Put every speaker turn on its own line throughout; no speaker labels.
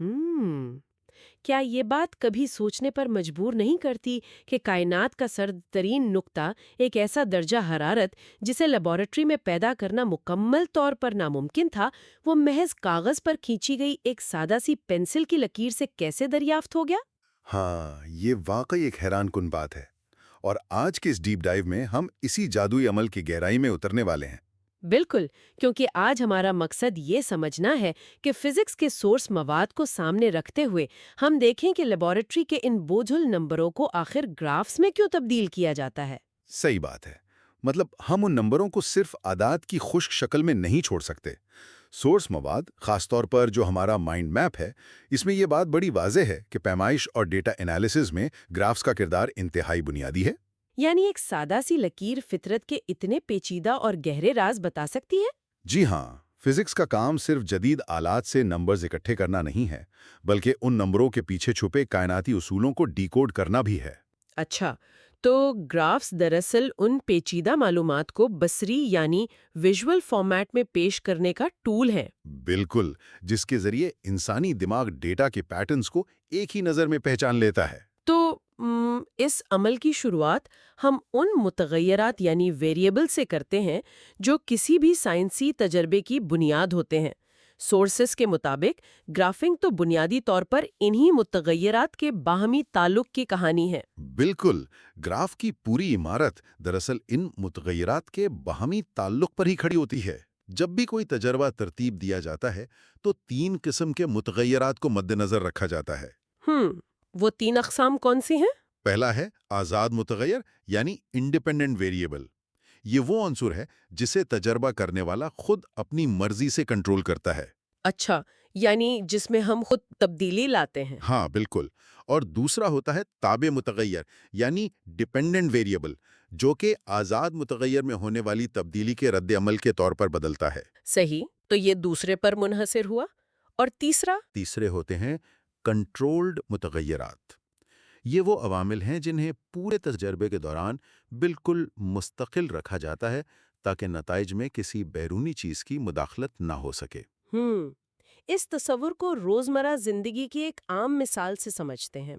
ہم کیا یہ بات کبھی سوچنے پر مجبور نہیں کرتی کہ کائنات کا سرد ترین نقطہ، ایک ایسا درجہ حرارت جسے لیبارٹری میں پیدا کرنا مکمل طور پر ناممکن تھا، وہ محض کاغذ پر کھینچی گئی ایک سادہ سی پنسل کی لکیر سے کیسے دریافت ہو گیا؟
ہاں، یہ واقعی ایک حیران کن بات ہے، اور آج کے اس ڈیپ ڈائیو میں ہم اسی جادوئی عمل کی گہرائی میں اترنے والے ہیں۔
بالکل، کیونکہ آج ہمارا مقصد یہ سمجھنا ہے کہ فزکس کے سورس مواد کو سامنے رکھتے ہوئے ہم دیکھیں کہ لیبارٹری کے ان بوجھل نمبروں کو آخر گرافز میں کیوں تبدیل کیا جاتا ہے۔
صحیح بات ہے، مطلب ہم ان نمبروں کو صرف اعداد کی خشک شکل میں نہیں چھوڑ سکتے۔ سورس مواد، خاص طور پر جو ہمارا مائنڈ میپ ہے، اس میں یہ بات بڑی واضح ہے کہ پیمائش اور ڈیٹا انالیسز میں گرافز کا کردار انتہائی بنیادی ہے۔
یعنی ایک سادہ سی لکیر فطرت کے اتنے پیچیدہ اور گہرے راز بتا سکتی ہے؟
جی ہاں، فزکس کا کام صرف جدید آلات سے نمبرز اکٹھے کرنا نہیں ہے، بلکہ ان نمبروں کے پیچھے چھپے کائناتی اصولوں کو ڈی کوڈ کرنا بھی ہے۔
اچھا، تو گرافز دراصل ان پیچیدہ معلومات کو بصری یعنی ویژول فارمیٹ میں پیش کرنے کا ٹول ہے۔
بالکل، جس کے ذریعے انسانی دماغ ڈیٹا کے پیٹرنز کو ایک ہی نظر میں پہچان لیتا ہے۔
تو اس عمل کی شروعات ہم ان متغیرات یعنی ویریبل سے کرتے ہیں جو کسی بھی سائنسی تجربے کی بنیاد ہوتے ہیں۔ سورسز کے مطابق گرافنگ تو بنیادی طور پر انہی متغیرات کے باہمی تعلق کی کہانی ہے۔
بالکل، گراف کی پوری عمارت دراصل ان متغیرات کے باہمی تعلق پر ہی کھڑی ہوتی ہے۔ جب بھی کوئی تجربہ ترتیب دیا جاتا ہے تو تین قسم کے متغیرات کو مد نظر رکھا جاتا ہے۔
ہم وہ تین اقسام کون سی ہیں؟
پہلا ہے آزاد متغیر یعنی انڈیپینڈنٹ ویریبل۔ یہ وہ عنصر ہے جسے تجربہ کرنے والا خود اپنی مرضی سے کنٹرول کرتا ہے۔
اچھا، یعنی جس میں ہم خود تبدیلی لاتے ہیں۔
ہاں بالکل، اور دوسرا ہوتا ہے تابع متغیر یعنی ڈیپینڈنٹ ویریبل، جو کہ آزاد متغیر میں ہونے والی تبدیلی کے رد عمل کے طور پر بدلتا ہے۔
صحیح، تو یہ دوسرے پر منحصر ہوا۔ اور تیسرا؟
تیسرے ہوتے ہیں کنٹرولڈ متغیرات۔ یہ وہ عوامل ہیں جنہیں پورے تجربے کے دوران بالکل مستقل رکھا جاتا ہے تاکہ نتائج میں کسی بیرونی چیز کی مداخلت نہ ہو سکے۔
ہم اس تصور کو روزمرہ زندگی کی ایک عام مثال سے سمجھتے ہیں،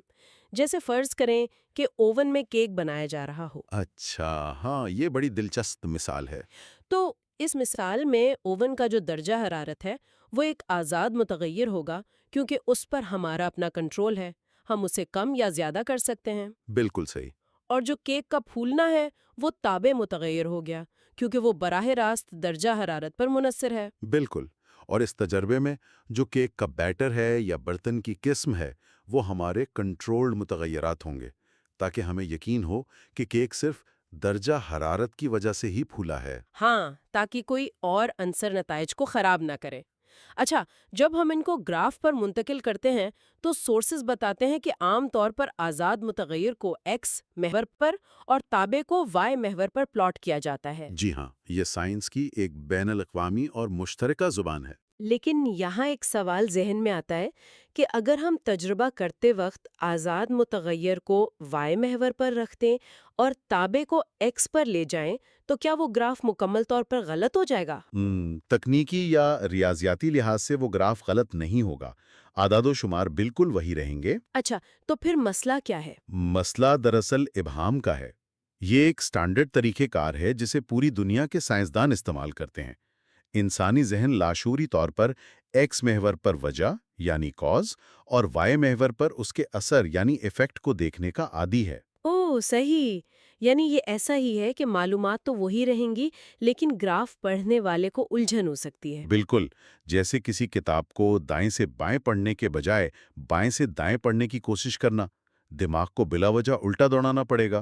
جیسے فرض کریں کہ اوون میں کیک بنایا جا رہا ہو۔
اچھا، ہاں یہ بڑی دلچسپ مثال ہے۔
تو اس مثال میں اوون کا جو درجہ حرارت ہے وہ ایک آزاد متغیر ہوگا، کیونکہ اس پر ہمارا اپنا کنٹرول ہے، ہم اسے کم یا زیادہ کر سکتے ہیں۔
بالکل صحیح۔
اور جو کیک کا پھولنا ہے وہ تابع متغیر ہو گیا، کیونکہ وہ براہ راست درجہ حرارت پر منحصر ہے۔
بالکل، اور اس تجربے میں جو کیک کا بیٹر ہے یا برتن کی قسم ہے وہ ہمارے کنٹرولڈ متغیرات ہوں گے، تاکہ ہمیں یقین ہو کہ کیک صرف درجہ حرارت کی وجہ سے ہی پھولا ہے۔
ہاں، تاکہ کوئی اور عنصر نتائج کو خراب نہ کرے۔ اچھا، جب ہم ان کو گراف پر منتقل کرتے ہیں تو سورسز بتاتے ہیں کہ عام طور پر آزاد متغیر کو ایکس محور پر اور تابع کو وائی محور پر پلاٹ کیا جاتا ہے۔
جی ہاں، یہ سائنس کی ایک بین الاقوامی اور مشترکہ زبان ہے۔
لیکن یہاں ایک سوال ذہن میں آتا ہے کہ اگر ہم تجربہ کرتے وقت آزاد متغیر کو وائی محور پر رکھ دیں اور تابع کو ایکس پر لے جائیں تو کیا وہ گراف مکمل طور پر غلط ہو جائے گا؟
تکنیکی یا ریاضیاتی لحاظ سے وہ گراف غلط نہیں ہوگا، اعداد و شمار بالکل وہی رہیں گے۔
اچھا، تو پھر مسئلہ کیا ہے؟
مسئلہ دراصل ابہام کا ہے۔ یہ ایک سٹینڈرڈ طریقہ کار ہے جسے پوری دنیا کے سائنسدان استعمال کرتے ہیں۔ انسانی ذہن لاشعوری طور پر ایکس محور پر وجہ یعنی کاز اور وائی محور پر اس کے اثر یعنی ایفیکٹ کو دیکھنے کا عادی ہے۔
اوہ صحیح، یعنی یہ ایسا ہی ہے کہ معلومات تو وہی رہیں گی لیکن گراف پڑھنے والے کو الجھن ہو سکتی ہے۔
بالکل، جیسے کسی کتاب کو دائیں سے بائیں پڑھنے کے بجائے بائیں سے دائیں پڑھنے کی کوشش کرنا، دماغ کو بلا وجہ الٹا دوڑانا پڑے گا۔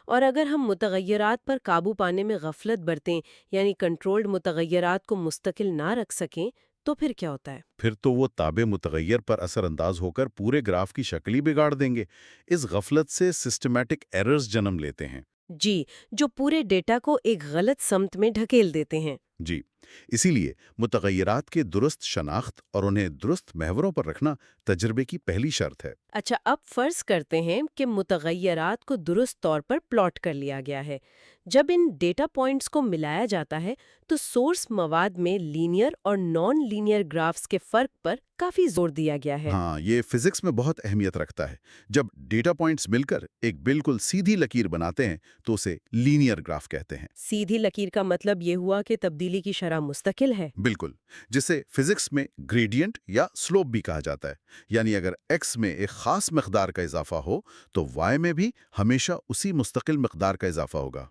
اور اگر ہم متغیرات پر قابو پانے میں غفلت برتیں یعنی کنٹرولڈ متغیرات کو مستقل نہ رکھ سکیں تو پھر کیا ہوتا ہے؟
پھر تو وہ تابع متغیر پر اثر انداز ہو کر پورے گراف کی شکل ہی بگاڑ دیں گے۔ اس غفلت سے سسٹمیٹک ایررز جنم لیتے ہیں۔
جی، جو پورے ڈیٹا کو ایک غلط سمت میں ڈھکیل دیتے ہیں۔
جی، اسی لیے متغیرات کے درست شناخت اور انہیں درست محوروں پر رکھنا تجربے کی پہلی شرط ہے۔
اچھا، اب فرض کرتے ہیں کہ متغیرات کو درست طور پر پلاٹ کر لیا گیا ہے، جب ان ڈیٹا پوائنٹس کو ملایا جاتا ہے تو سورس مواد میں لینئر اور نان لینئر گرافز کے فرق پر کافی زور دیا گیا ہے۔
ہاں، یہ فزکس میں بہت اہمیت رکھتا ہے۔ جب ڈیٹا پوائنٹس مل کر ایک بالکل سیدھی لکیر بناتے ہیں تو اسے لینئر گراف کہتے ہیں۔
سیدھی لکیر کا مطلب یہ ہوا کہ تبدیلی کی شرح مستقل ہے۔
بالکل، جسے فزکس میں گریڈینٹ یا سلوپ بھی کہا جاتا ہے۔ یعنی اگر ایکس میں ایک خاص مقدار کا اضافہ ہو تو وائی میں بھی ہمیشہ اسی مستقل مقدار کا اضافہ ہوگا۔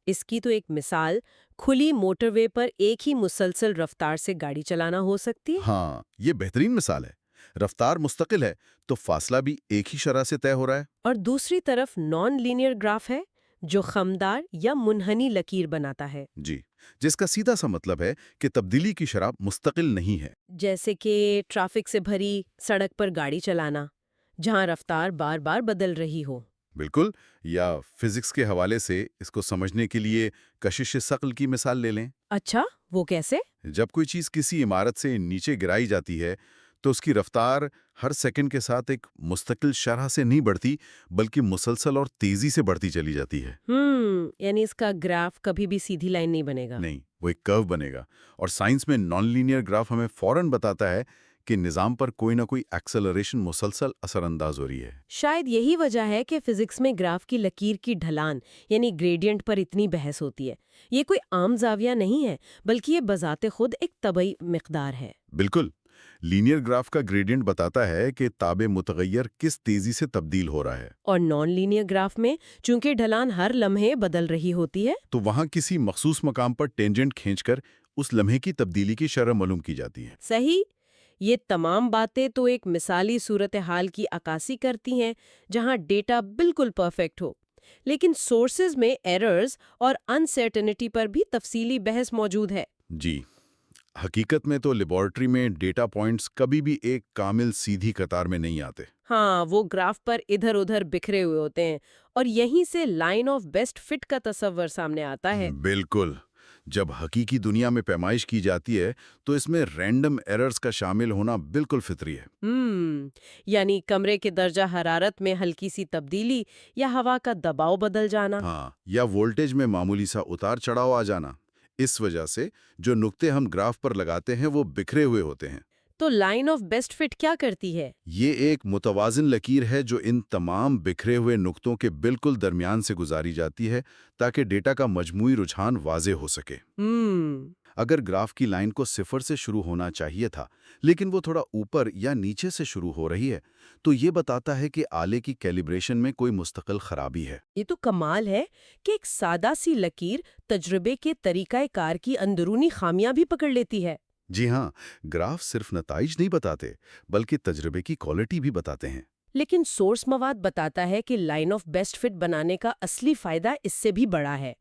اس کی تو ایک مثال کھلی موٹر وے پر ایک ہی مسلسل رفتار سے گاڑی چلانا ہو سکتی ہے۔
ہاں، یہ بہترین مثال ہے۔ رفتار مستقل ہے تو فاصلہ بھی ایک ہی شرح سے طے ہو رہا ہے۔
اور دوسری طرف نان لینئر گراف ہے جو خمدار یا منحنی لکیر بناتا ہے،
جی، جس کا سیدھا سا مطلب ہے کہ تبدیلی کی شرح مستقل نہیں ہے۔
جیسے کہ ٹریفک سے بھری سڑک پر گاڑی چلانا جہاں رفتار بار بار بدل رہی ہو۔
بالکل، یا فزکس کے حوالے سے اس کو سمجھنے کے لیے کشش ثقل کی مثال لے لیں۔
اچھا، وہ کیسے؟
جب کوئی چیز کسی عمارت سے نیچے گرائی جاتی ہے تو اس کی رفتار ہر سیکنڈ کے ساتھ ایک مستقل شرح سے نہیں بڑھتی بلکہ مسلسل اور تیزی سے بڑھتی چلی جاتی ہے۔
یعنی اس کا گراف کبھی بھی سیدھی لائن نہیں بنے گا۔
نہیں، وہ ایک کرو بنے گا۔ اور سائنس میں نان لینئر گراف ہمیں فوراً بتاتا ہے کہ نظام پر کوئی نہ کوئی ایکسلریشن مسلسل اثر انداز ہو رہی ہے۔
شاید یہی وجہ ہے کہ فزکس میں گراف کی لکیر کی ڈھلان یعنی گریڈینٹ پر اتنی بحث ہوتی ہے۔ یہ کوئی عام زاویہ نہیں ہے بلکہ یہ بذات خود ایک طبعی مقدار ہے۔
بالکل، لینئر گراف کا گریڈینٹ بتاتا ہے کہ تابع متغیر کس تیزی سے تبدیل ہو رہا ہے۔
اور نان لینئر گراف میں چونکہ ڈھلان ہر لمحے بدل رہی ہوتی ہے
تو وہاں کسی مخصوص مقام پر ٹینجنٹ کھینچ کر اس لمحے کی تبدیلی کی شرح معلوم کی جاتی ہے۔
صحیح، یہ تمام باتیں تو ایک مثالی صورتحال کی عکاسی کرتی ہیں جہاں ڈیٹا بالکل پرفیکٹ ہو، لیکن سورسز میں ایررز اور انسرٹنٹی پر بھی تفصیلی بحث موجود ہے۔
جی، حقیقت میں تو لیبارٹری میں ڈیٹا پوائنٹس کبھی بھی ایک کامل سیدھی قطار میں نہیں آتے۔
ہاں، وہ گراف پر ادھر ادھر بکھرے ہوئے ہوتے ہیں اور یہیں سے لائن آف بیسٹ فٹ کا تصور سامنے آتا ہے۔
بالکل، جب حقیقی دنیا میں پیمائش کی جاتی ہے تو اس میں رینڈم ایررز کا شامل ہونا بالکل فطری ہے۔
یعنی کمرے کے درجہ حرارت میں ہلکی سی تبدیلی یا ہوا کا دباؤ بدل جانا۔
ہاں، یا وولٹیج میں معمولی سا اتار چڑھاؤ آ جانا۔ اس وجہ سے جو نقطے ہم گراف پر لگاتے ہیں وہ بکھرے ہوئے ہوتے ہیں۔
تو لائن آف بیسٹ فٹ کیا کرتی ہے؟
یہ ایک متوازن لکیر ہے جو ان تمام بکھرے ہوئے نقطوں کے بالکل درمیان سے گزاری جاتی ہے تاکہ ڈیٹا کا مجموعی رجحان واضح ہو سکے۔ اگر گراف کی لائن کو صفر سے شروع ہونا چاہیے تھا لیکن وہ تھوڑا اوپر یا نیچے سے شروع ہو رہی ہے تو یہ بتاتا ہے کہ آلے کی کیلیبریشن میں کوئی مستقل خرابی ہے۔
یہ تو کمال ہے کہ ایک سادہ سی لکیر تجربے کے طریقہ کار کی اندرونی خامیاں بھی پکڑ لیتی ہے۔
جی ہاں، گراف صرف نتائج نہیں بتاتے بلکہ تجربے کی کوالٹی بھی بتاتے ہیں۔
لیکن سورس مواد بتاتا ہے کہ لائن آف بیسٹ فٹ بنانے کا اصلی فائدہ اس سے بھی بڑا ہے۔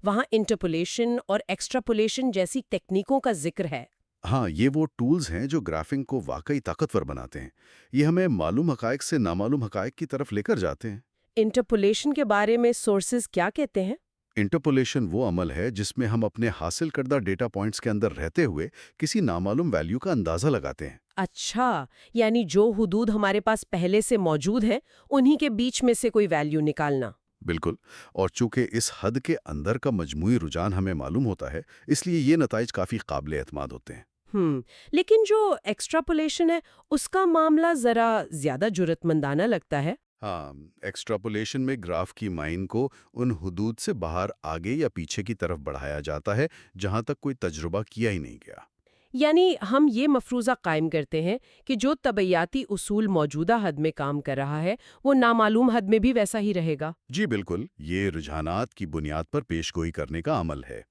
وہاں انٹرپولیشن اور ایکسٹراپولیشن جیسی تکنیکوں کا ذکر ہے۔
ہاں، یہ وہ ٹولز ہیں جو گرافنگ کو واقعی طاقتور بناتے ہیں۔ یہ ہمیں معلوم حقائق سے نامعلوم حقائق کی طرف لے کر جاتے ہیں۔
انٹرپولیشن کے بارے میں سورسز کیا کہتے ہیں؟
انٹرپولیشن وہ عمل ہے جس میں ہم اپنے حاصل کردہ ڈیٹا پوائنٹس کے اندر رہتے ہوئے کسی نامعلوم ویلیو کا اندازہ لگاتے ہیں۔
اچھا، یعنی جو حدود ہمارے پاس پہلے سے موجود ہیں انہی کے بیچ میں سے کوئی ویلیو نکالنا۔
بالکل، اور چونکہ اس حد کے اندر کا مجموعی رجحان ہمیں معلوم ہوتا ہے اس لیے یہ نتائج کافی قابل اعتماد ہوتے ہیں۔
لیکن جو ایکسٹراپولیشن ہے اس کا معاملہ ذرا زیادہ جرأت مندانہ لگتا ہے۔
ہاں، ایکسٹراپولیشن میں گراف کی مائن کو ان حدود سے باہر آگے یا پیچھے کی طرف بڑھایا جاتا ہے جہاں تک کوئی تجربہ کیا ہی نہیں گیا۔
یعنی ہم یہ مفروضہ قائم کرتے ہیں کہ جو طبعیاتی اصول موجودہ حد میں کام کر رہا ہے وہ نامعلوم حد میں بھی ویسا ہی رہے گا۔
جی بالکل، یہ رجحانات کی بنیاد پر پیش گوئی کرنے کا عمل ہے۔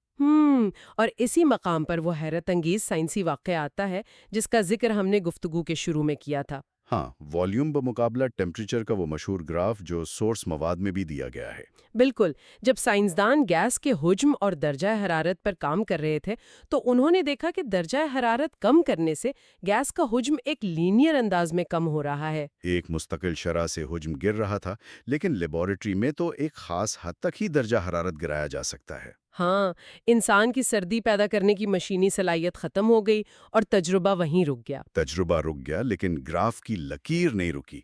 اور اسی مقام پر وہ حیرت انگیز سائنسی واقعہ آتا ہے جس کا ذکر ہم نے گفتگو کے شروع میں کیا تھا۔
ہاں، والیوم بمقابلہ ٹیمپریچر کا وہ مشہور گراف جو سورس مواد میں بھی دیا گیا ہے۔
بالکل، جب سائنسدان گیس کے حجم اور درجہ حرارت پر کام کر رہے تھے تو انہوں نے دیکھا کہ درجہ حرارت کم کرنے سے گیس کا حجم ایک لینئر انداز میں کم ہو رہا ہے۔
ایک مستقل شرح سے حجم گر رہا تھا لیکن لیبارٹری میں تو ایک خاص حد تک ہی درجہ حرارت گرایا جا سکتا ہے۔
ہاں، انسان کی سردی پیدا کرنے کی مشینی صلاحیت ختم ہو گئی اور تجربہ وہیں رک گیا۔
تجربہ رک گیا لیکن گراف کی لکیر نہیں رکی۔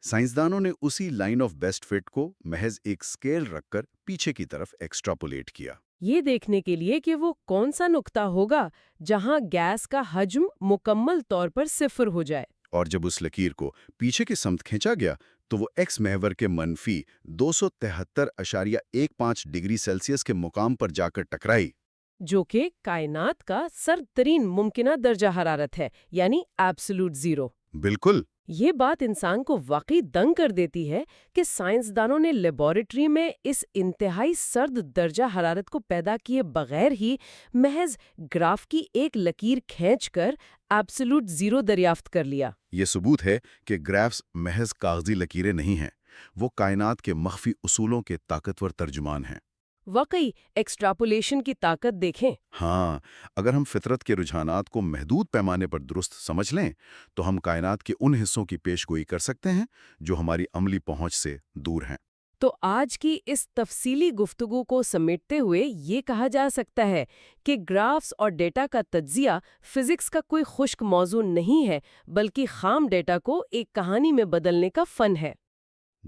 سائنسدانوں نے اسی لائن آف بیسٹ فٹ کو محض ایک اسکیل رکھ کر پیچھے کی طرف ایکسٹراپولیٹ کیا۔
یہ دیکھنے کے لیے کہ وہ کون سا نقطہ ہوگا جہاں گیس کا حجم مکمل طور پر صفر ہو جائے۔
اور جب اس لکیر کو پیچھے کی سمت کھینچا گیا تو وہ ایکس محور کے منفی 273.15 ڈگری سیلسیس کے مقام پر جا کر ٹکرائی،
جو کہ کائنات کا سرد ترین ممکنہ درجہ حرارت ہے، یعنی ایبسولوٹ زیرو۔
بالکل۔
یہ بات انسان کو واقعی دنگ کر دیتی ہے کہ سائنسدانوں نے لیبارٹری میں اس انتہائی سرد درجہ حرارت کو پیدا کیے بغیر ہی محض گراف کی ایک لکیر کھینچ کر ایبسولوٹ زیرو دریافت کر لیا۔
یہ ثبوت ہے کہ گرافز محض کاغذی لکیریں نہیں ہیں، وہ کائنات کے مخفی اصولوں کے طاقتور ترجمان ہیں۔
واقعی ایکسٹراپولیشن کی طاقت دیکھیں۔
ہاں، اگر ہم فطرت کے رجحانات کو محدود پیمانے پر درست سمجھ لیں تو ہم کائنات کے ان حصوں کی پیشگوئی کر سکتے ہیں جو ہماری عملی پہنچ سے دور ہیں۔
تو آج کی اس تفصیلی گفتگو کو سمیٹتے ہوئے یہ کہا جا سکتا ہے کہ گرافس اور ڈیٹا کا تجزیہ فزکس کا کوئی خشک موضوع نہیں ہے، بلکہ خام ڈیٹا کو ایک کہانی میں بدلنے کا فن ہے۔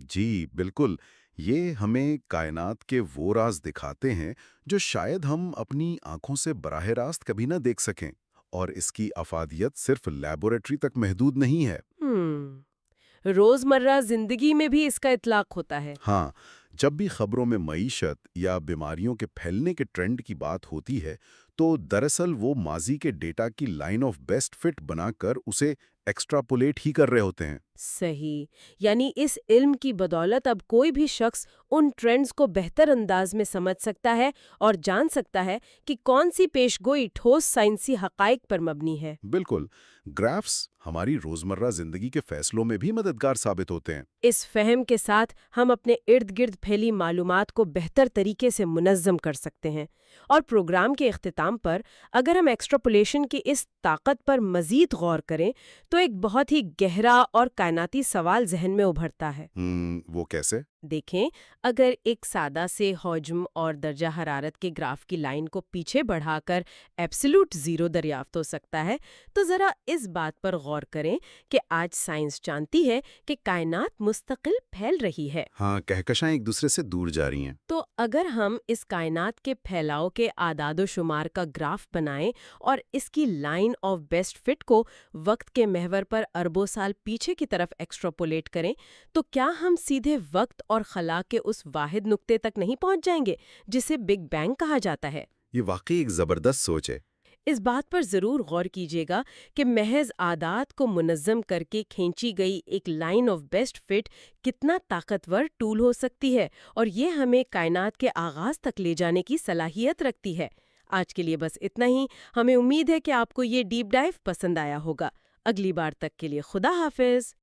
جی بالکل، یہ ہمیں کائنات کے وہ راز دکھاتے ہیں جو شاید ہم اپنی آنکھوں سے براہ راست کبھی نہ دیکھ سکیں، اور اس کی افادیت صرف لیبارٹری تک محدود نہیں ہے۔
روزمرہ زندگی میں بھی اس کا اطلاق ہوتا ہے۔
ہاں، جب بھی خبروں میں معیشت یا بیماریوں کے پھیلنے کے ٹرینڈ کی بات ہوتی ہے تو دراصل وہ ماضی کے ڈیٹا کی لائن آف بیسٹ فٹ بنا کر اسے ایکسٹراپولیٹ ہی کر رہے ہوتے ہیں۔
صحیح، یعنی اس علم کی بدولت اب کوئی بھی شخص ان ٹرینڈز کو بہتر انداز میں سمجھ سکتا ہے اور جان سکتا ہے کہ کون سی پیشگوئی ٹھوس سائنسی حقائق پر مبنی ہے۔
بالکل، گرافس ہماری روزمرہ زندگی کے فیصلوں میں بھی مددگار ثابت ہوتے ہیں۔
اس فہم کے ساتھ ہم اپنے ارد گرد پھیلی معلومات کو بہتر طریقے سے منظم کر سکتے ہیں، اور پروگرام کے اختتام پر اگر ہم ایکسٹراپولیشن کی اس طاقت پر مزید غور کریں تو ایک بہت ہی گہرا اور کائناتی سوال ذہن میں ابھرتا ہے۔
وہ کیسے؟
دیکھیں، اگر ایک سادہ سے حجم اور درجہ حرارت کے گراف کی لائن کو پیچھے بڑھا کر ایبسولوٹ زیرو دریافت ہو سکتا ہے، تو ذرا اس بات پر غور کریں کہ آج سائنس جانتی ہے کہ کائنات مستقل پھیل رہی ہے۔
ہاں، کہکشائیں ایک دوسرے سے دور جا رہی ہیں۔
تو اگر ہم اس کائنات کے پھیلاؤ کے اعداد و شمار کا گراف بنائیں اور اس کی لائن آف بیسٹ فٹ کو وقت کے محور پر اربوں سال پیچھے کی طرف ایکسٹراپولیٹ کریں تو کیا ہم سیدھے وقت اور خلا کے اس واحد نقطے تک نہیں پہنچ جائیں گے جسے بگ بینگ کہا جاتا ہے؟
یہ واقعی ایک زبردست سوچ ہے۔
اس بات پر ضرور غور کیجیے گا کہ محض عادات کو منظم کر کے کھینچی گئی ایک لائن آف بیسٹ فٹ کتنا طاقتور ٹول ہو سکتی ہے، اور یہ ہمیں کائنات کے آغاز تک لے جانے کی صلاحیت رکھتی ہے۔ آج کے لیے بس اتنا ہی۔ ہمیں امید ہے کہ آپ کو یہ ڈیپ ڈائیو پسند آیا ہوگا۔ اگلی بار تک کے لیے خدا حافظ۔